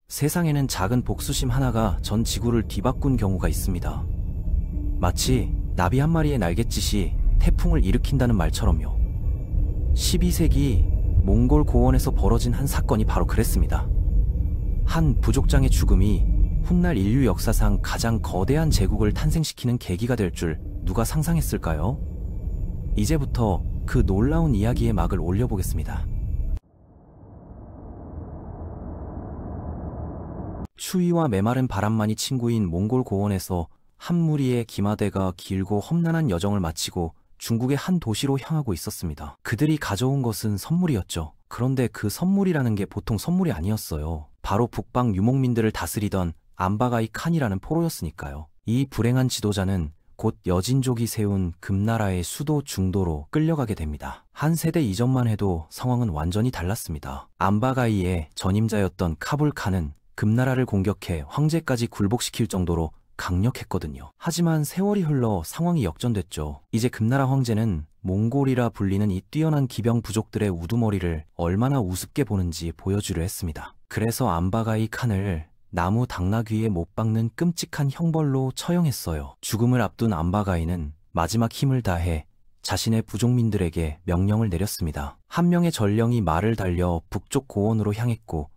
세상에는 작은 복수심 하나가 전 지구를 뒤바꾼 경우가 있습니다. 마치 나비 한 마리의 날갯짓이 태풍을 일으킨다는 말처럼요. 12세기 몽골 고원에서 벌어진 한 사건이 바로 그랬습니다. 한 부족장의 죽음이 훗날 인류 역사상 가장 거대한 제국을 탄생시키는 계기가 될 줄 누가 상상했을까요? 이제부터 그 놀라운 이야기의 막을 올려보겠습니다. 추위와 메마른 바람만이 친구인 몽골 고원에서 한 무리의 기마대가 길고 험난한 여정을 마치고 중국의 한 도시로 향하고 있었습니다. 그들이 가져온 것은 선물이었죠. 그런데 그 선물이라는 게 보통 선물이 아니었어요. 바로 북방 유목민들을 다스리던 안바가이 칸이라는 포로였으니까요. 이 불행한 지도자는 곧 여진족이 세운 금나라의 수도 중도로 끌려가게 됩니다. 한 세대 이전만 해도 상황은 완전히 달랐습니다. 안바가이의 전임자였던 카불 칸은 금나라를 공격해 황제까지 굴복시킬 정도로 강력했거든요. 하지만 세월이 흘러 상황이 역전됐죠. 이제 금나라 황제는 몽골이라 불리는 이 뛰어난 기병 부족들의 우두머리를 얼마나 우습게 보는지 보여주려 했습니다. 그래서 안바가이 칸을 나무 당나귀에 못 박는 끔찍한 형벌로 처형했어요. 죽음을 앞둔 안바가이는 마지막 힘을 다해 자신의 부족민들에게 명령을 내렸습니다. 한 명의 전령이 말을 달려 북쪽 고원으로 향했고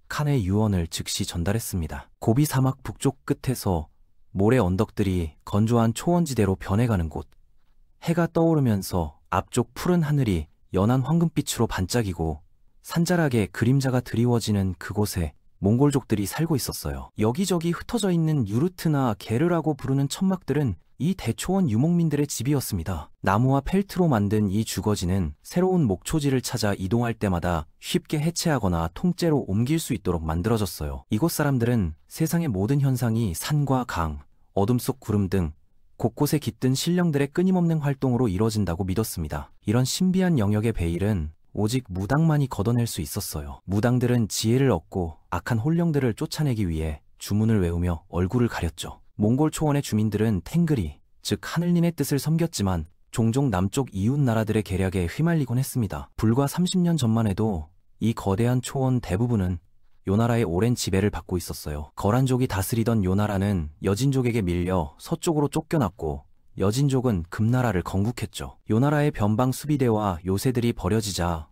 칸의 유언을 즉시 전달했습니다. 고비 사막 북쪽 끝에서 모래 언덕들이 건조한 초원지대로 변해가는 곳, 해가 떠오르면서 앞쪽 푸른 하늘이 연한 황금빛으로 반짝이고 산자락에 그림자가 드리워지는 그곳에 몽골족들이 살고 있었어요. 여기저기 흩어져 있는 유르트나 게르라고 부르는 천막들은 이 대초원 유목민들의 집이었습니다. 나무와 펠트로 만든 이 주거지는 새로운 목초지를 찾아 이동할 때마다 쉽게 해체하거나 통째로 옮길 수 있도록 만들어졌어요. 이곳 사람들은 세상의 모든 현상이 산과 강, 어둠 속 구름 등 곳곳에 깃든 신령들의 끊임없는 활동으로 이뤄진다고 믿었습니다. 이런 신비한 영역의 베일은 오직 무당만이 걷어낼 수 있었어요. 무당들은 지혜를 얻고 악한 혼령들을 쫓아내기 위해 주문을 외우며 얼굴을 가렸죠. 몽골 초원의 주민들은 탱그리, 즉 하늘님의 뜻을 섬겼지만 종종 남쪽 이웃 나라들의 계략에 휘말리곤 했습니다. 불과 30년 전만 해도 이 거대한 초원 대부분은 요나라의 오랜 지배를 받고 있었어요. 거란족이 다스리던 요나라는 여진족에게 밀려 서쪽으로 쫓겨났고 여진족은 금나라를 건국했죠. 요나라의 변방 수비대와 요새들이 버려지자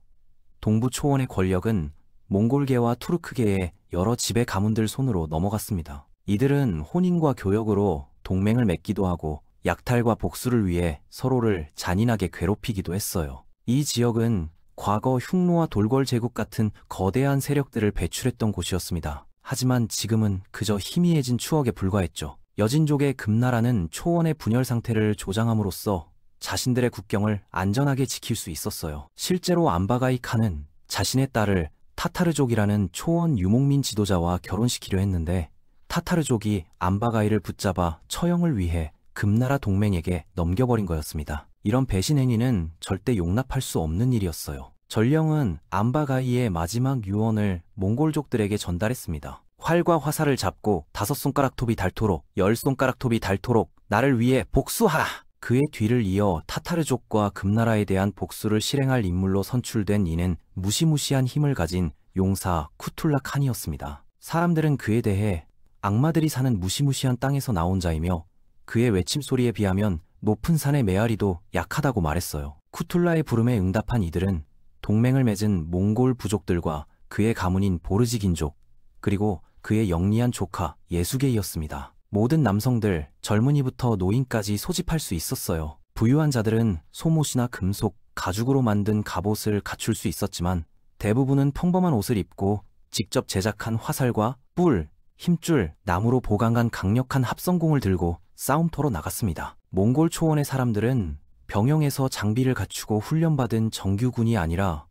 동부 초원의 권력은 몽골계와 투르크계의 여러 지배 가문들 손으로 넘어갔습니다. 이들은 혼인과 교역으로 동맹을 맺기도 하고 약탈과 복수를 위해 서로를 잔인하게 괴롭히기도 했어요. 이 지역은 과거 흉노와 돌궐 제국 같은 거대한 세력들을 배출했던 곳이었습니다. 하지만 지금은 그저 희미해진 추억에 불과했죠. 여진족의 금나라는 초원의 분열 상태를 조장함으로써 자신들의 국경을 안전하게 지킬 수 있었어요. 실제로 안바가이 칸은 자신의 딸을 타타르족이라는 초원 유목민 지도자와 결혼시키려 했는데 타타르족이 안바가이를 붙잡아 처형을 위해 금나라 동맹에게 넘겨버린 거였습니다. 이런 배신 행위는 절대 용납할 수 없는 일이었어요. 전령은 안바가이의 마지막 유언을 몽골족들에게 전달했습니다. 활과 화살을 잡고 5손가락톱이 닳도록 10손가락톱이 닳도록 나를 위해 복수하라! 그의 뒤를 이어 타타르족과 금나라에 대한 복수를 실행할 인물로 선출된 이는 무시무시한 힘을 가진 용사 쿠툴라 칸이었습니다. 사람들은 그에 대해 악마들이 사는 무시무시한 땅에서 나온 자이며 그의 외침소리에 비하면 높은 산의 메아리도 약하다고 말했어요. 쿠툴라의 부름에 응답한 이들은 동맹을 맺은 몽골 부족들과 그의 가문인 보르지긴족 그리고 그의 영리한 조카 예수게이였습니다. 모든 남성들, 젊은이부터 노인까지 소집할 수 있었어요. 부유한 자들은 소못이나 금속, 가죽으로 만든 갑옷을 갖출 수 있었지만 대부분은 평범한 옷을 입고 직접 제작한 화살과 뿔, 힘줄, 나무로 보강한 강력한 합성공을 들고 싸움터로 나갔습니다. 몽골 초원의 사람들은 병영에서 장비를 갖추고 훈련받은 정규군이 아니라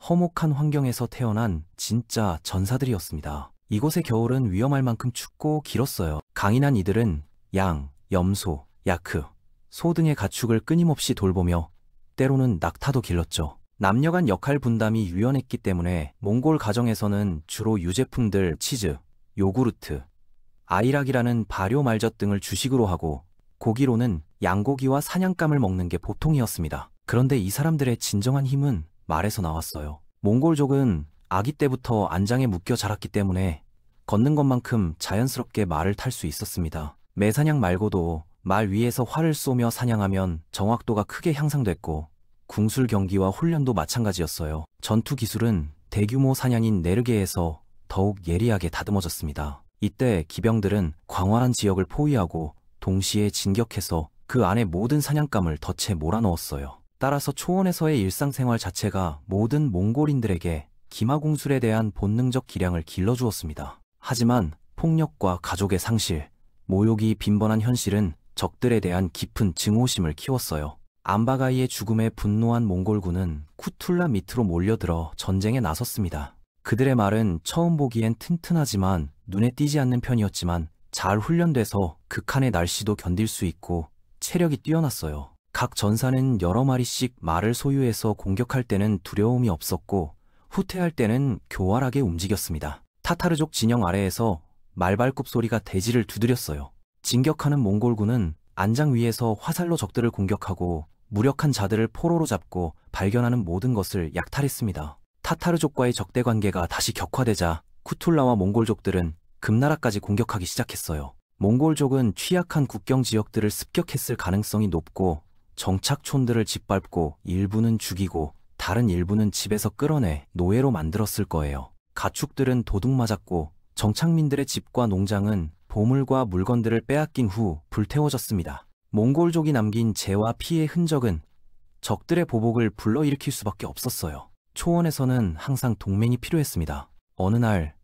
허목한 환경에서 태어난 진짜 전사들이었습니다. 이곳의 겨울은 위험할 만큼 춥고 길었어요. 강인한 이들은 양, 염소, 야크, 소 등의 가축을 끊임없이 돌보며 때로는 낙타도 길렀죠. 남녀 간 역할 분담이 유연했기 때문에 몽골 가정에서는 주로 유제품들 치즈, 요구르트, 아이락이라는 발효 말젓 등을 주식으로 하고 고기로는 양고기와 사냥감을 먹는 게 보통이었습니다. 그런데 이 사람들의 진정한 힘은 말에서 나왔어요. 몽골족은 아기 때부터 안장에 묶여 자랐기 때문에 걷는 것만큼 자연스럽게 말을 탈 수 있었습니다. 매사냥 말고도 말 위에서 활을 쏘며 사냥하면 정확도가 크게 향상됐고 궁술 경기와 훈련도 마찬가지였어요. 전투 기술은 대규모 사냥인 네르게에서 더욱 예리하게 다듬어졌습니다. 이때 기병들은 광활한 지역을 포위하고 동시에 진격해서 그 안에 모든 사냥감을 덫에 몰아넣었어요. 따라서 초원에서의 일상생활 자체가 모든 몽골인들에게 기마공술에 대한 본능적 기량을 길러주었습니다. 하지만 폭력과 가족의 상실, 모욕이 빈번한 현실은 적들에 대한 깊은 증오심을 키웠어요. 암바가이의 죽음에 분노한 몽골군은 쿠툴라 밑으로 몰려들어 전쟁에 나섰습니다. 그들의 말은 처음 보기엔 튼튼하지만 눈에 띄지 않는 편이었지만 잘 훈련돼서 극한의 날씨도 견딜 수 있고 체력이 뛰어났어요. 각 전사는 여러 마리씩 말을 소유해서 공격할 때는 두려움이 없었고 후퇴할 때는 교활하게 움직였습니다. 타타르족 진영 아래에서 말발굽 소리가 대지를 두드렸어요. 진격하는 몽골군은 안장 위에서 화살로 적들을 공격하고 무력한 자들을 포로로 잡고 발견하는 모든 것을 약탈했습니다. 타타르족과의 적대 관계가 다시 격화되자 쿠툴라와 몽골족들은 금나라까지 공격하기 시작했어요. 몽골족은 취약한 국경 지역들을 습격했을 가능성이 높고 정착촌들을 짓밟고 일부는 죽이고 다른 일부는 집에서 끌어내 노예로 만들었을 거예요. 가축들은 도둑 맞았고 정착민들의 집과 농장은 보물과 물건들을 빼앗긴 후 불태워졌습니다. 몽골족이 남긴 재와 피의 흔적은 적들의 보복을 불러일으킬 수밖에 없었어요. 초원에서는 항상 동맹이 필요했습니다. 어느 날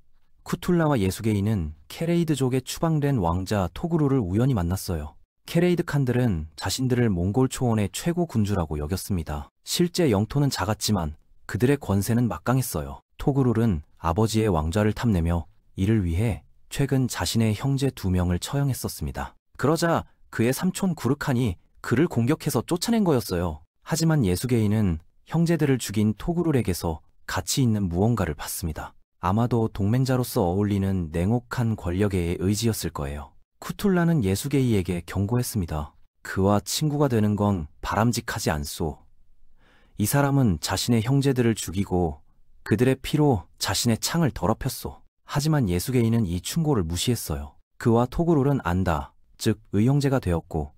쿠툴라와 예수게이는 케레이드족의 추방된 왕자 토그루를 우연히 만났어요. 케레이드 칸들은 자신들을 몽골 초원의 최고 군주라고 여겼습니다. 실제 영토는 작았지만 그들의 권세는 막강했어요. 토그룰은 아버지의 왕좌를 탐내며 이를 위해 최근 자신의 형제 2명을 처형했었습니다. 그러자 그의 삼촌 구르칸이 그를 공격해서 쫓아낸 거였어요. 하지만 예수게이는 형제들을 죽인 토그룰에게서 가치 있는 무언가를 받습니다. 아마도 동맹자로서 어울리는 냉혹한 권력의 의지였을 거예요. 쿠툴라는 예수게이에게 경고했습니다. 그와 친구가 되는 건 바람직하지 않소. 이 사람은 자신의 형제들을 죽이고 그들의 피로 자신의 창을 더럽혔소. 하지만 예수게이는 이 충고를 무시했어요. 그와 토그룰은 안다, 즉 의형제가 되었고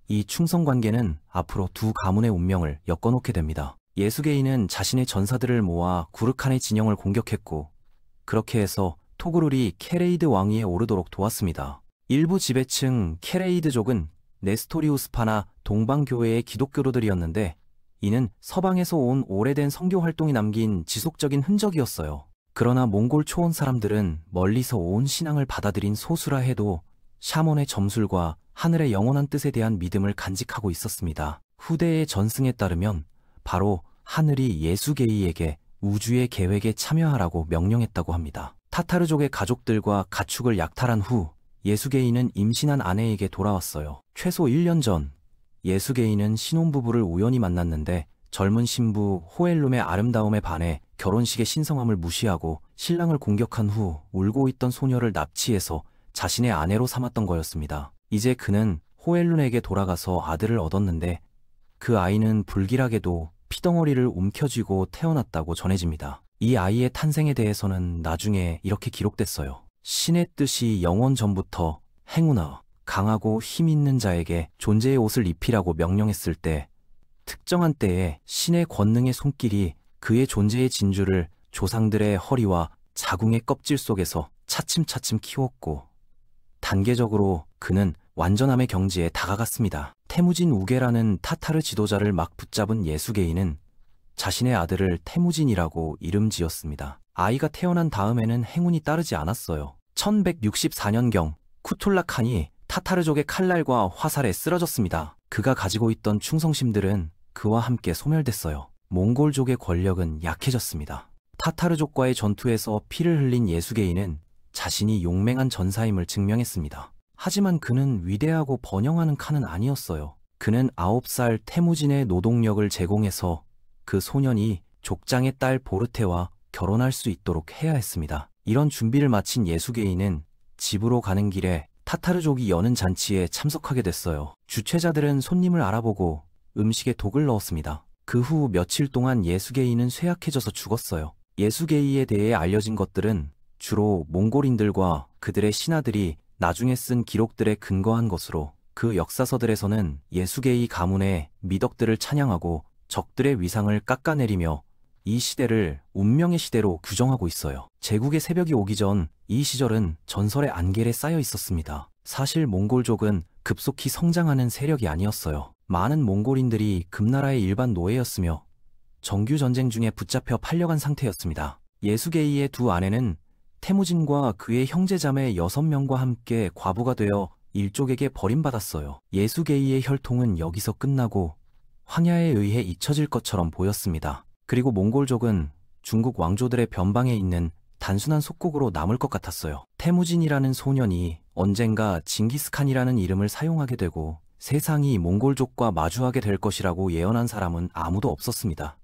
이 충성관계는 앞으로 두 가문의 운명을 엮어놓게 됩니다. 예수게이는 자신의 전사들을 모아 구르칸의 진영을 공격했고 그렇게 해서 토그룰이 케레이드 왕위에 오르도록 도왔습니다. 일부 지배층 케레이드족은 네스토리우스파나 동방교회의 기독교로들이었는데 이는 서방에서 온 오래된 선교 활동이 남긴 지속적인 흔적이었어요. 그러나 몽골 초원 사람들은 멀리서 온 신앙을 받아들인 소수라 해도 샤먼의 점술과 하늘의 영원한 뜻에 대한 믿음을 간직하고 있었습니다. 후대의 전승에 따르면 바로 하늘이 예수게이에게 우주의 계획에 참여하라고 명령했다고 합니다. 타타르족의 가족들과 가축을 약탈한 후 예수게이는 임신한 아내에게 돌아왔어요. 최소 1년 전 예수게이는 신혼부부를 우연히 만났는데 젊은 신부 호엘룸의 아름다움에 반해 결혼식의 신성함을 무시하고 신랑을 공격한 후 울고 있던 소녀를 납치해서 자신의 아내로 삼았던 거였습니다. 이제 그는 호엘룬에게 돌아가서 아들을 얻었는데 그 아이는 불길하게도 피덩어리를 움켜쥐고 태어났다고 전해집니다. 이 아이의 탄생에 대해서는 나중에 이렇게 기록됐어요. 신의 뜻이 영원 전부터 행운아, 강하고 힘 있는 자에게 존재의 옷을 입히라고 명령했을 때 특정한 때에 신의 권능의 손길이 그의 존재의 진주를 조상들의 허리와 자궁의 껍질 속에서 차츰차츰 키웠고 단계적으로 그는 완전함의 경지에 다가갔습니다. 태무진 우게라는 타타르 지도자를 막 붙잡은 예수게이는 자신의 아들을 태무진이라고 이름 지었습니다. 아이가 태어난 다음에는 행운이 따르지 않았어요. 1164년경 쿠툴라 칸이 타타르족의 칼날과 화살에 쓰러졌습니다. 그가 가지고 있던 충성심들은 그와 함께 소멸됐어요. 몽골족의 권력은 약해졌습니다. 타타르족과의 전투에서 피를 흘린 예수게이는 자신이 용맹한 전사임을 증명했습니다. 하지만 그는 위대하고 번영하는 칸은 아니었어요. 그는 9살 태무진의 노동력을 제공해서 그 소년이 족장의 딸 보르테와 결혼할 수 있도록 해야 했습니다. 이런 준비를 마친 예수게이는 집으로 가는 길에 타타르족이 여는 잔치에 참석하게 됐어요. 주최자들은 손님을 알아보고 음식에 독을 넣었습니다. 그 후 며칠 동안 예수게이는 쇠약해져서 죽었어요. 예수게이에 대해 알려진 것들은 주로 몽골인들과 그들의 신하들이 나중에 쓴 기록들에 근거한 것으로 그 역사서들에서는 예수게이 가문의 미덕들을 찬양하고 적들의 위상을 깎아내리며 이 시대를 운명의 시대로 규정하고 있어요. 제국의 새벽이 오기 전 이 시절은 전설의 안개에 쌓여 있었습니다. 사실 몽골족은 급속히 성장하는 세력이 아니었어요. 많은 몽골인들이 금나라의 일반 노예였으며 정규 전쟁 중에 붙잡혀 팔려간 상태였습니다. 예수게이의 두 아내는 태무진과 그의 형제자매 6명과 함께 과부가 되어 일족에게 버림받았어요. 예수게이의 혈통은 여기서 끝나고 황야에 의해 잊혀질 것처럼 보였습니다. 그리고 몽골족은 중국 왕조들의 변방에 있는 단순한 속국으로 남을 것 같았어요. 태무진이라는 소년이 언젠가 징기스칸이라는 이름을 사용하게 되고 세상이 몽골족과 마주하게 될 것이라고 예언한 사람은 아무도 없었습니다.